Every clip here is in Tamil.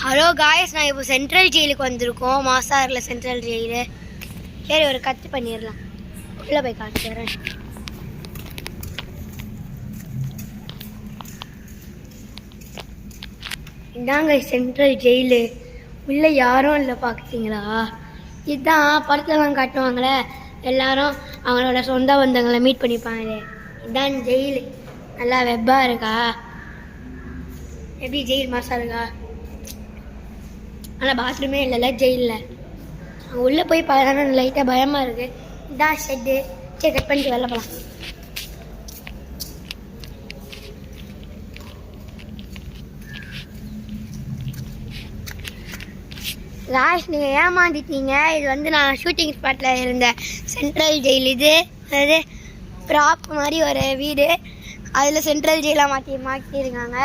ஹலோ காய்ஸ், நான் இப்போ சென்ட்ரல் ஜெயிலுக்கு வந்திருக்கோம். மாசாரில் சென்ட்ரல் ஜெயிலு. சரி, ஒரு கட்டு பண்ணிடலாம். உள்ளே போய் காட்டுறேன். இதாங்க சென்ட்ரல் ஜெயிலு. உள்ளே யாரும் இல்லை, பார்க்குறீங்களா? இதுதான் படத்துலலாம் காட்டுவாங்களே, எல்லாரும் அவங்களோட சொந்த பந்தங்களை மீட் பண்ணிப்பாங்களே. இதுதான் ஜெயிலு. நல்லா வெப்பாக இருக்கா? எப்படி ஜெயில் மாசா இருக்கா? ஆனால் பாத்ரூமே இல்லைல்ல ஜெயிலில். அங்கே உள்ளே போய் பார்த்தா லைட்டாக பயமாக இருக்குது. இதான் ஷெட்டு. சரி, கட் பண்ணிட்டு வெளில போகலாம். லாஸ்ட் நீங்கள் ஏமாந்துட்டீங்க. இது வந்து நான் ஷூட்டிங் ஸ்பாட்டில் இருந்த சென்ட்ரல் ஜெயில். இது அதாவது ப்ராப் மாதிரி ஒரு வீடு, அதில் சென்ட்ரல் ஜெயிலாக மாற்றிருக்காங்க.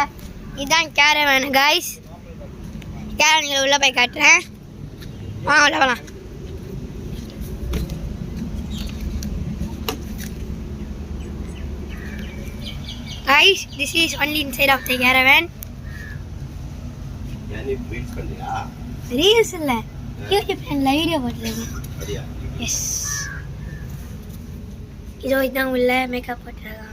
இதுதான் கேரவேன் காய்ஸ். கேரவனில் உள்ளே போய் காட்டுறேன். வாங்க உள்ள போகலாம். Guys, this is only inside of the caravan. Reels இல்லை, யூடியூப் சேனலில் வீடியோ போட்டுருக்கேன். எஸ், இதோ இதுதான் உள்ள மேக்கப் போட்டுருக்காங்க.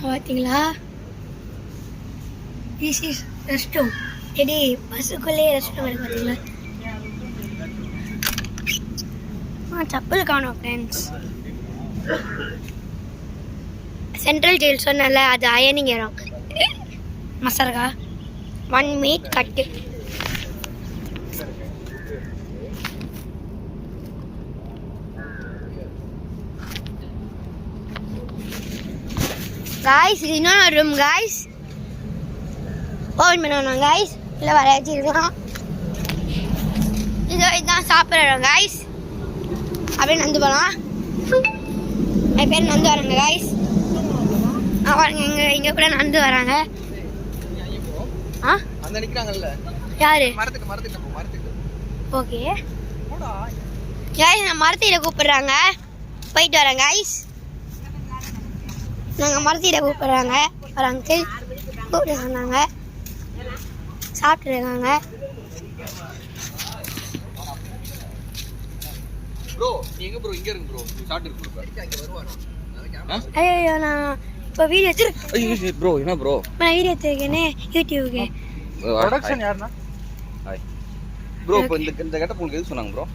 பார்த்தீங்களா? This is rest room. எடி பஸ்ஸுக்குள்ளே ரெஸ்ட் ரூம் இருக்கு. பார்த்தீங்களா? சப்பல் காணோம் ஃப்ரெண்ட்ஸ். சென்ட்ரல் ஜெயில் சொன்னல, அது அயனிங் இடம். மசாலா 1 மீட் கட்டு. காய்ஸ், இது இன்னொரு ரூம் காய்ஸ். ஓப்பன் பண்ணணும் காய்ஸ். இல்லை வர வச்சுருக்கோம். இதுதான் சாப்பிட்ற இடம் காய்ஸ். அப்படியே நந்து போகலாம். என் பேர் நந்து வராங்க காய்ஸ். பாருங்க, இங்கே கூட நந்து வராங்க. யாரு? ஓகே காய்ஸ், நான் மரத்தில கூப்பிடுறாங்க. போயிட்டு வரேன் காய்ஸ். நாங்கள் மரத்தில கூப்பிடுறாங்க. ஒரு அங்கிள் கூப்பிட்டு சொன்னாங்க. சாப்பிட்டுருக்காங்க. ஐயோ, நான் இப்போ வீடியோ எடுத்துருக்கேன். ப்ரோ என்ன ப்ரோ, நான் வீடியோ எடுத்துருக்கேனே யூடியூப்க்கு. ப்ரொடக்ஷன் யாருன்னா? ப்ரோ இப்போ இந்த கெட்டப் உங்களுக்கு எது சொன்னாங்க ப்ரோ?